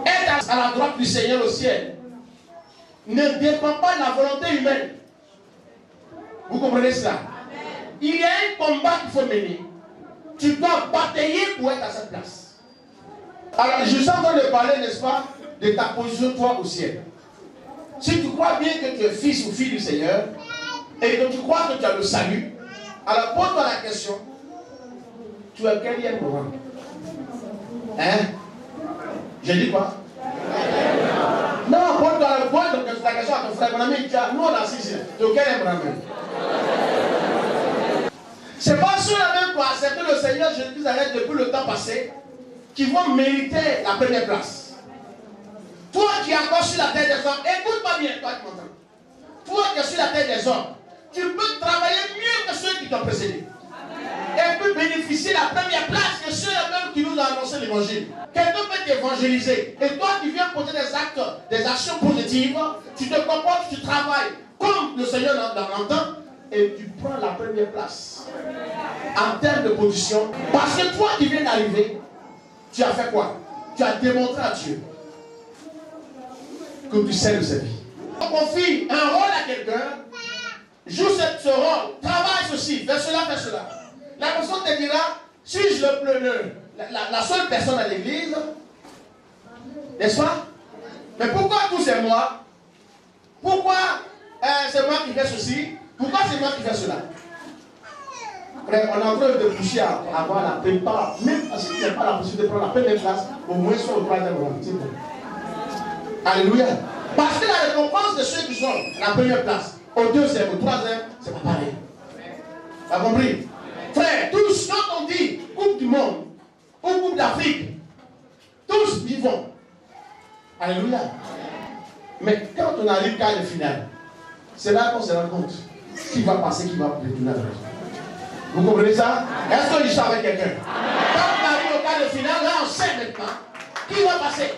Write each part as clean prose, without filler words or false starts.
Être à la droite du Seigneur au ciel ne dépend pas de la volonté humaine. Vous comprenez cela? Il y a un combat qu'il faut mener. Tu dois batailler pour être à cette place. Alors, je suis en train de parler, n'est-ce pas, de ta position, toi, au ciel. Si tu crois bien que tu es fils ou fille du Seigneur, et que tu crois que tu as le salut, alors pose-toi la question, tu es à quel rang? Hein? J'ai dit quoi? Non, pose-toi la question à ton frère, mon ami, nous on a 6 ans, tu es au quel rang même? C'est pas ceux-là même qui ont accepté le Seigneur Jésus arrête depuis le temps passé qui vont mériter la première place. Toi qui es encore sur la terre des hommes, écoute-moi bien, toi qui m'entends. Toi qui es sur la terre des hommes, tu peux travailler mieux que ceux qui t'ont précédé. Et puis bénéficier de la première place que ceux-là même qui nous ont annoncé l'évangile. Quelqu'un peut t'évangéliser. Et toi qui viens poser des actes, des actions positives, tu te comportes, tu travailles comme le Seigneur l'entend. Et tu prends la première place en termes de position. Parce que toi qui viens d'arriver, tu as fait quoi? Tu as démontré à Dieu que tu sais le servir. On confie un rôle à quelqu'un, joue ce rôle, travaille ceci, fais cela, fais cela. La personne te dira, suis-je la seule personne à l'église? N'est-ce pas? Mais pourquoi tout c'est moi? Pourquoi c'est moi qui fais ceci? Pourquoi c'est moi qui fais cela? Frère, on est en train de pousser à avoir la prépa, même si tu n'as pas la possibilité de prendre la première place, au moins sur le troisième rang. C'est bon. Alléluia. Parce que la récompense de ceux qui sont à la première place, au deuxième, au troisième, c'est pas pareil. Tu as compris? Frère, tous, quand on dit Coupe du Monde, ou Coupe d'Afrique, tous vivons. Alléluia. Mais quand on arrive quart de finale, c'est là qu'on se rend compte qui va passer, qui va retourner à la maison. Vous comprenez ça? Est-ce que je suis avec quelqu'un? Quand on arrive au quart de finale, là on sait maintenant qui va passer,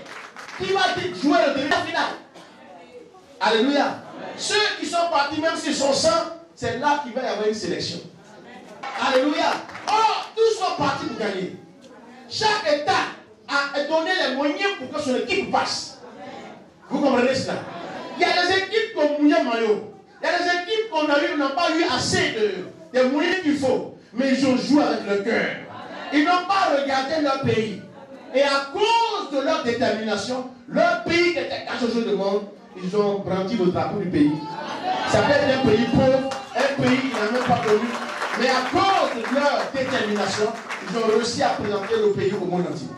qui va jouer le début de la finale. Alléluia. Amen. Ceux qui sont partis, même s'ils sont 100, c'est là qu'il va y avoir une sélection. Alléluia. Oh, tous sont partis pour gagner. Chaque État a donné les moyens pour que son équipe passe. Vous comprenez cela? Il y a des équipes comme Mouya Mayo. Il y a des équipes qu'on a eu, n'ont pas eu assez de moyens qu'il faut. Mais ils ont joué avec le cœur. Ils n'ont pas regardé leur pays. Et à cause de leur détermination, leur pays qui était caché au jeu de monde, ils ont brandi le drapeau du pays. Ça peut être un pays pauvre, un pays qui n'a même pas connu. Mais à cause de leur détermination, ils ont réussi à présenter le pays au monde entier.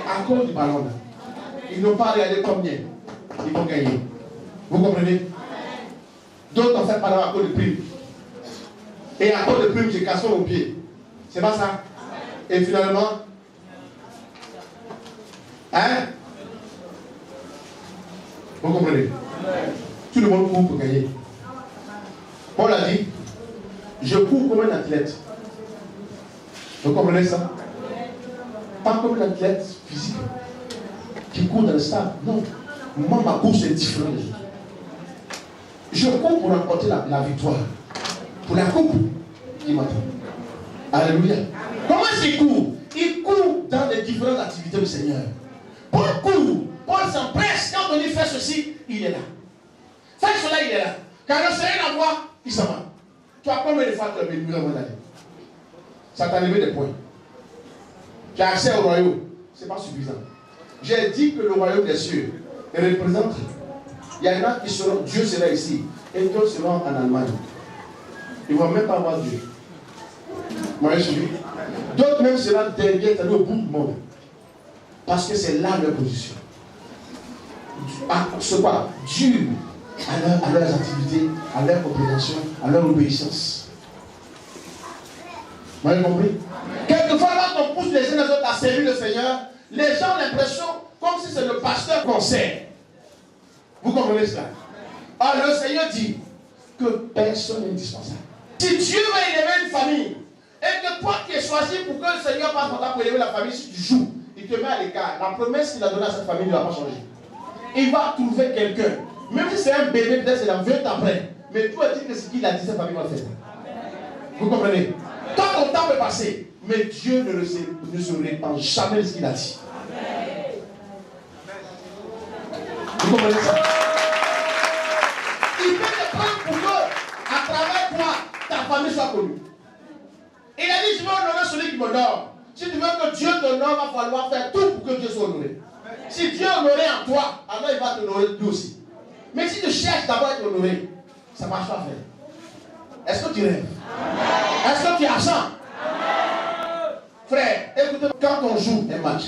À cause du ballon là. Ils n'ont pas regardé combien ils vont gagner. Vous comprenez? D'autres ont fait par à cause de prime. Et à cause de prime, j'ai cassé mon pied. C'est pas ça? Et finalement, hein? Vous comprenez? Tout le monde court pour gagner. Paul a dit, je cours comme un athlète. Vous comprenez ça? Pas comme un athlète physique qui court dans le stade. Non. Moi, ma course est différente des autres. Je cours pour remporter la victoire. Pour la coupe qui m'attend. Alléluia. Comment est-ce qu'il court? Il court dans les différentes activités du Seigneur. Paul court. Paul s'empresse. Quand on dit fais ceci, il est là. Fais cela, il est là. Quand le Seigneur la voit, il s'en va. Tu as combien de fois tu as béni avant d'aller? Ça t'a levé des points. Tu as accès au royaume. Ce n'est pas suffisant. J'ai dit que le royaume des cieux représente. Il y en a qui seront, Dieu sera ici, et d'autres seront en Allemagne. Ils ne vont même pas voir Dieu. Moi, je suis. D'autres même seront derrière, c'est-à-dire au bout du monde. Parce que c'est là leur position. C'est quoi? Dieu, à leurs activités, à leur compréhension, à leur obéissance. Vous avez compris? Quelquefois, quand on pousse les uns les autres à servir le Seigneur, les gens ont l'impression comme si c'est le pasteur qu'on sert. Vous comprenez cela? Alors le Seigneur dit que personne n'est indispensable. Si Dieu va élever une famille, et que toi qui es choisi pour que le Seigneur passe par là pour élever la famille, si tu joues, il te met à l'écart. La promesse qu'il a donnée à cette famille ne va pas changer. il va trouver quelqu'un. Même si c'est un bébé, peut-être c'est la 20 après. Mais tout est dit que ce qu'il a dit, cette famille va le faire. Vous comprenez? Tant ton temps peut passer, mais Dieu ne se répand jamais de ce qu'il a dit. Vous comprenez ça? Il peut te prendre pour que, à travers toi, ta famille soit connue. Il a dit, je vais honorer celui qui m'honore. Si tu veux que Dieu t'honore, il va falloir faire tout pour que Dieu soit honoré. Si Dieu est honoré en toi, alors il va t'honorer lui aussi. Mais si tu cherches d'abord à être honoré, ça ne marche pas faire. Est-ce que tu rêves? Est-ce que tu as ça? Frère, écoutez, quand on joue un match,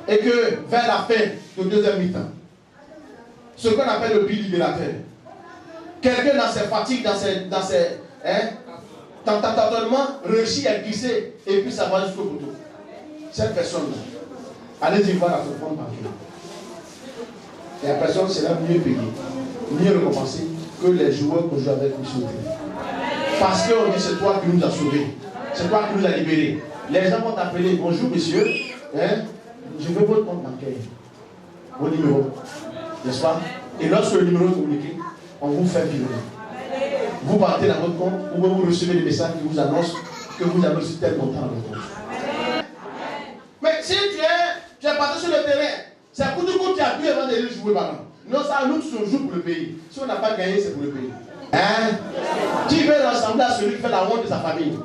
et que vers la fin du deuxième mi-temps, ce qu'on appelle le but libérateur, quelqu'un dans ses fatigues, dans ses tentativement réussit à glisser et puis ça va jusqu'au poteau. Cette personne-là, allez-y voir la seconde banquier. Et la personne sera mieux payée, mieux récompensée que les joueurs que je joue avec lui sur le terrain. Parce qu'on dit c'est toi qui nous as sauvés, c'est toi qui nous as libérés. Les gens vont t'appeler, bonjour monsieur, je veux votre compte bancaire, vos numéros, n'est-ce pas? Et lorsque le numéro est communiqué, on vous fait virer. Vous partez dans votre compte, ou vous recevez des messages qui vous annoncent que vous avez reçu tel montant dans votre compte. Mais si tu es parti sur le terrain, c'est pour tout le monde qui a pu avant d'aller jouer maintenant. Non, ça nous on joue pour le pays. Si on n'a pas gagné, c'est pour le pays. Qui veut ressembler à celui qui fait la honte de sa famille,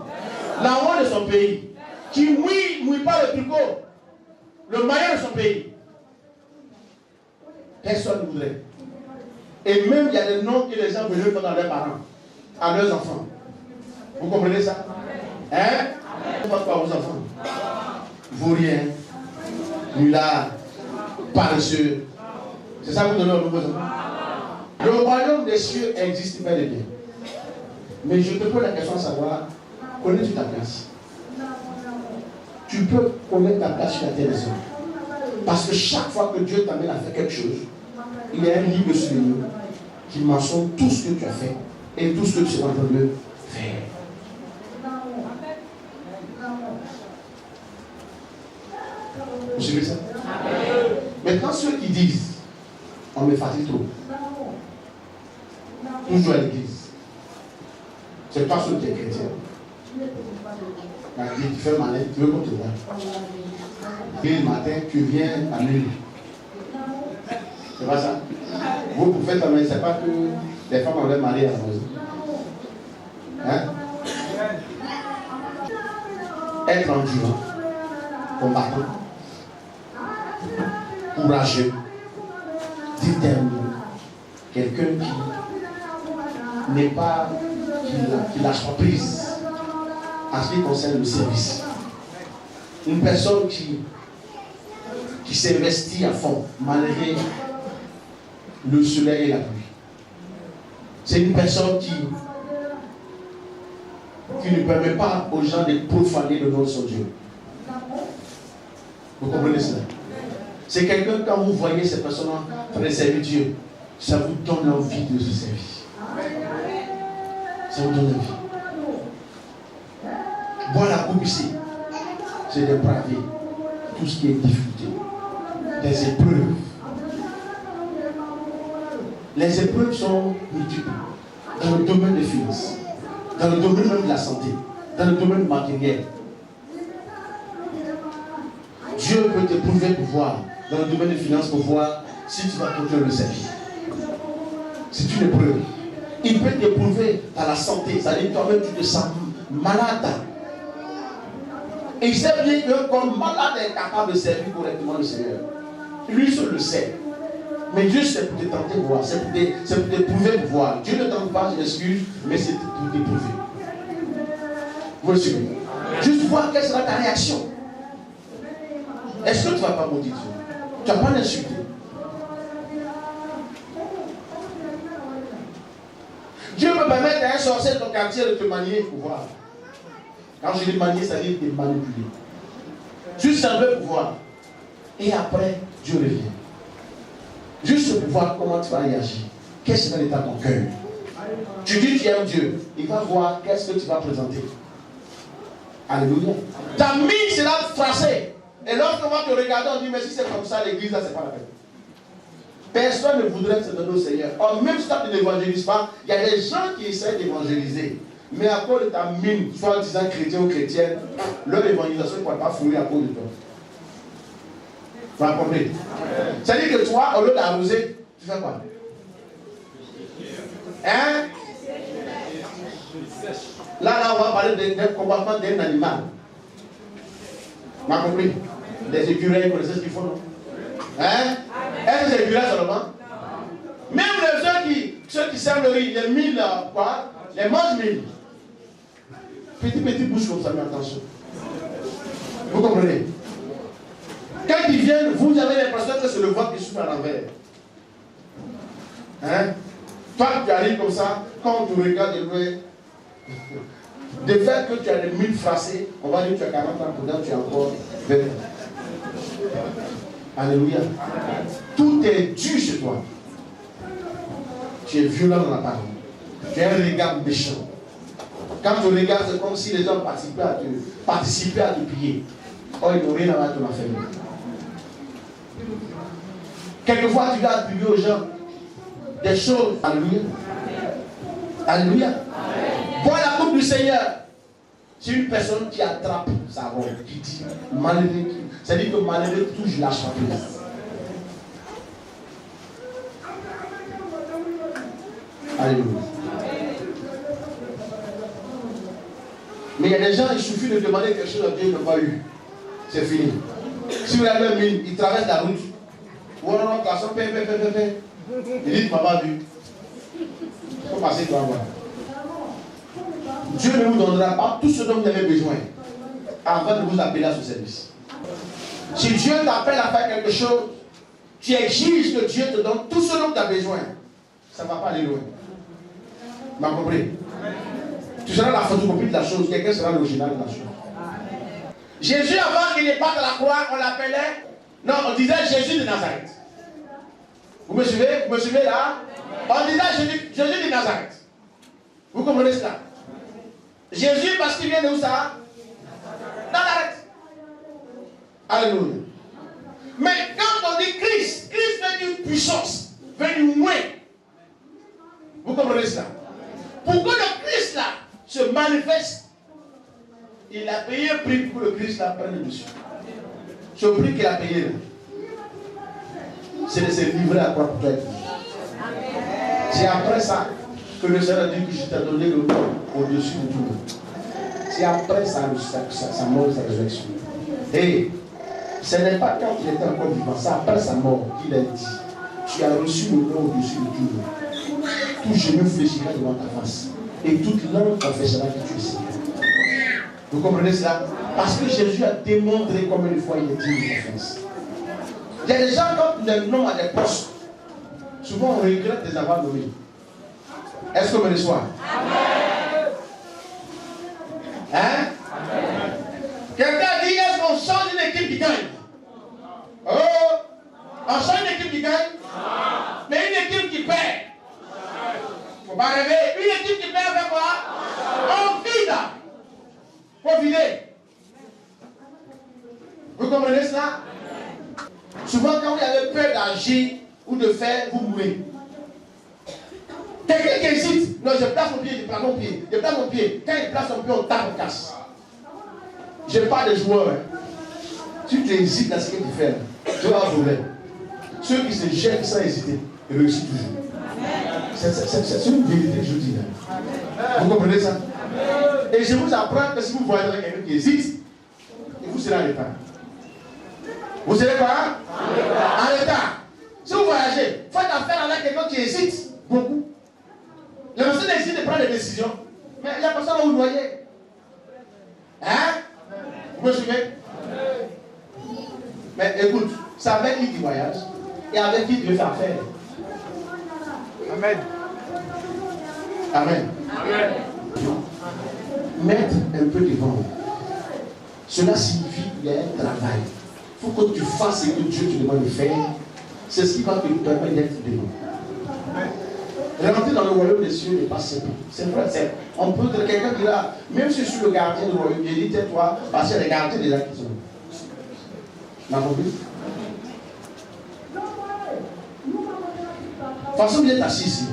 la honte de son pays, qui mouille pas le tricot, le maillot de son pays. Personne ne voudrait. Et même il y a des noms que les gens veulent faire dans leurs parents, à leurs enfants. Vous comprenez ça? Vous faites quoi à vos enfants? Vaurien, nulard, paresseux. C'est ça que vous donnez aux nouveaux enfants? Le royaume des cieux existe bel et bien. Mais je te pose la question de savoir, connais-tu ta place? Tu peux connaître ta place sur la terre des hommes. Parce que chaque fois que Dieu t'amène à faire quelque chose, il y a un livre sur nous qui mentionne tout ce que tu as fait et tout ce que tu es en train de faire. Vous suivez ça? Maintenant, ceux qui disent, on me fatigue trop, toujours à l'église, c'est pas ceux qui sont chrétiens. Tu fais malin, tu veux qu'on te voie. Et le matin, tu viens à nuit. C'est pas ça? Vous, pour faire ta main, c'est pas que les femmes ont leur mari à la maison. Être endurant, combattant, courageux, déterminé, quelqu'un qui n'est pas, qui lâche pas prise en ce qui concerne le service. Une personne qui s'investit à fond, malgré le soleil et la pluie. C'est une personne qui ne permet pas aux gens de profaner le nom de son Dieu. Vous comprenez cela? C'est quelqu'un, quand vous voyez ces personnes en train de servir Dieu, ça vous donne envie de se servir. Ça vous donne envie. Boire la coupe ici, c'est de braver tout ce qui est difficulté, des épreuves. Les épreuves sont multiples dans le domaine des finances, dans le domaine même de la santé, dans le domaine matériel. Dieu peut t'éprouver pour voir, dans le domaine des finances, pour voir si tu vas continuer le servir. C'est une épreuve. Il peut t'éprouver dans la santé, c'est-à-dire toi-même tu te sens malade. Et il sait bien que comme malade est capable de servir correctement le Seigneur. Lui seul le sait. Mais Dieu c'est pour te tenter de voir, c'est pour t'éprouver pour voir. Dieu ne tente pas, je m'excuse, mais c'est pour t'éprouver. Vous le suivez? Juste voir quelle sera ta réaction. Est-ce que tu ne vas pas maudire Dieu? Tu ne vas pas l'insulter. Dieu peut permettre à un sorcier de ton quartier de te manier pour voir. Quand je dis manier, ça veut dire te manipuler. Juste un peu pour voir. Et après, Dieu revient. Juste pour voir comment tu vas réagir. Qu'est-ce que c'est l'état de ton cœur? Tu dis tu aimes Dieu. Il va voir qu'est-ce que tu vas présenter. Alléluia. Ta mine sera froissée. Et lorsqu'on va te regarder, on dit mais si c'est comme ça, l'église là, c'est pas la peine. Personne ne voudrait se donner au Seigneur. Or, même si tu n'évangélises pas, il y a des gens qui essaient d'évangéliser. Mais à cause de ta mine, soit disant chrétien ou chrétienne, leur évangélisation ne pourra pas fouiller à cause de toi. Vous comprenez? C'est-à-dire que toi, au lieu d'arroser, tu fais quoi? Hein? Là, on va parler d'un comportement d'un animal. Vous avez compris? Les écureuils, vous connaissez ce qu'ils font, non? Hein? Est-ce que c'est écureuils seulement? Même ceux qui servent le riz, les mille, quoi? Les mangent mille. Petit bouche comme ça, mais attention. Vous comprenez? Quand ils viennent, vous avez l'impression que c'est le ventre qui souffle à l'envers. Hein? Toi, tu arrives comme ça, quand on te regarde de loin, de fait que tu as des mille frassés, on va dire que tu as 40 ans, pourtant tu as encore 20 ans. Alléluia. Tout est dû chez toi. Tu es violent dans la parole. Tu as un regard méchant. Quand tu regardes, c'est comme si les gens participaient à te piller. Oh, ils n'ont rien à voir avec ton affaire. Quelquefois, tu dois attribuer aux gens des choses. Alléluia. Alléluia. Vois la coupe du Seigneur. C'est une personne qui attrape sa robe, qui dit malheureux. C'est-à-dire que malheureux touche la chapeau. Alléluia. Mais il y a des gens, il suffit de demander quelque chose à Dieu, ils n'ont pas eu. C'est fini. Si vous avez un mine, il traverse la route. Ou alors, il dit, tu m'as pas vu. Il faut passer devant moi. Dieu ne vous donnera pas tout ce dont vous avez besoin avant de vous appeler à ce service. Si Dieu t'appelle à faire quelque chose, tu exiges que Dieu te donne tout ce dont tu as besoin. Ça ne va pas aller loin. Tu m'as compris? Tu seras la photocopie de la chose, quelqu'un sera l'original de la chose. Jésus, avant qu'il n'ait pas de la croix, on l'appelait, non, on disait Jésus de Nazareth. Vous me suivez? Vous me suivez là? On disait Jésus de Nazareth. Vous comprenez cela? Jésus, parce qu'il vient de où ça? Nazareth. Alléluia. Mais quand on dit Christ, Christ veut dire puissance, veut dire moins. Vous comprenez cela? Pour que le Christ là se manifeste, il a payé un prix pour que le Christ là prenne le dessus. Ce prix qu'il a payé là, c'est de se livrer à quoi pour toi. C'est après ça que le Seigneur a dit que je t'ai donné le nom au-dessus de tout. C'est après sa mort et sa résurrection. Et ce n'est pas quand il était encore vivant, c'est après sa mort qu'il a dit, tu as reçu le nom au-dessus de tout. Tout genou fléchira devant ta face. Et toute langue confessera que tu es Seigneur. Vous comprenez cela? Parce que Jésus a démontré combien de fois il est digne de confiance. Il y a des gens, quand les noms à des postes, souvent on regrette de les avoir nommés. Est-ce qu'on me reçoit? Hein? Quelqu'un dit, est-ce qu'on change une équipe qui gagne? Oh! On change une équipe qui gagne? Mais une équipe qui perd? Il ne faut pas rêver. Une équipe qui perd fait quoi? On vide. Il faut vider. Vous comprenez cela? Souvent, quand vous avez peur d'agir ou de faire, vous mourrez. Quelqu'un qui hésite, non, je place mon pied, je place mon pied, je place mon pied. Quand il place son pied, on tape, on casse. Je parle des joueurs. Hein. Si tu hésites dans ce que tu fais, tu vas avoir un problème. Ceux qui se jettent sans hésiter, ils réussissent toujours. C'est une vérité que je dis. Hein. Vous comprenez ça? Et je vous apprends que si vous voyez quelqu'un qui hésite, vous serez en état. Vous serez quoi? En état. Si vous voyagez, faites affaire avec quelqu'un qui hésite beaucoup. La personne hésite de prendre des décisions. Mais la personne va vous noyer. Hein? Vous me suivez? Mais écoute, c'est avec qui tu voyages et avec qui tu veux faire affaire. Amen. Amen. Amen. Mettre un peu devant. Cela signifie qu'il y a un travail. Il faut que tu fasses ce que Dieu te demande de faire. C'est ce qui va te permettre d'être devant. Rentrer dans le royaume des cieux n'est pas simple. C'est vrai, c'est. On peut être quelqu'un qui là, même si je suis le gardien du royaume, j'ai dit tais-toi, parce qu'il y a des gardiens déjà qui sont. Vous avez compris? Parce que vous êtes assis ici.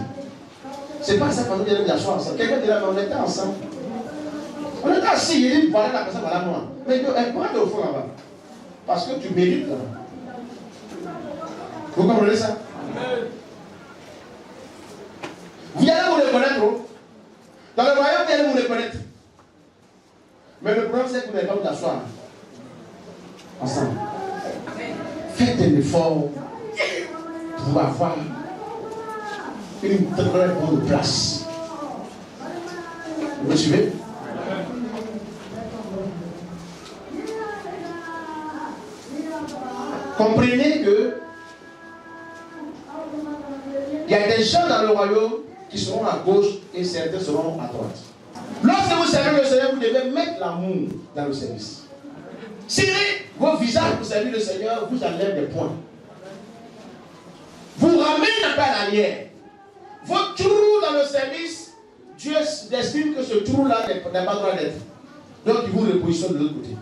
C'est pas ça quand vous allez asseoir ensemble. Quelqu'un dira, mais on était ensemble. On était assis, il dit, voilà la personne, voilà moi. Mais pourquoi tu es au fond là-bas? Parce que tu mérites là. Vous comprenez ça? Vous allez vous reconnaître. Dans le royaume, vous allez vous reconnaître. Mais le problème, c'est que vous n'allez pas vous asseoir ensemble. Faites un effort pour avoir une très bonne place. Vous me suivez? Comprenez que il y a des gens dans le royaume qui seront à gauche et certains seront à droite. Lorsque vous servez le Seigneur, vous devez mettre l'amour dans le service. Si vos visages pour servir le Seigneur vous enlèvent des points, vous ramenez un peu à l'arrière. Votre trou dans le service, Dieu estime que ce trou-là n'est pas droit d'être. Donc il vous repositionne de l'autre côté.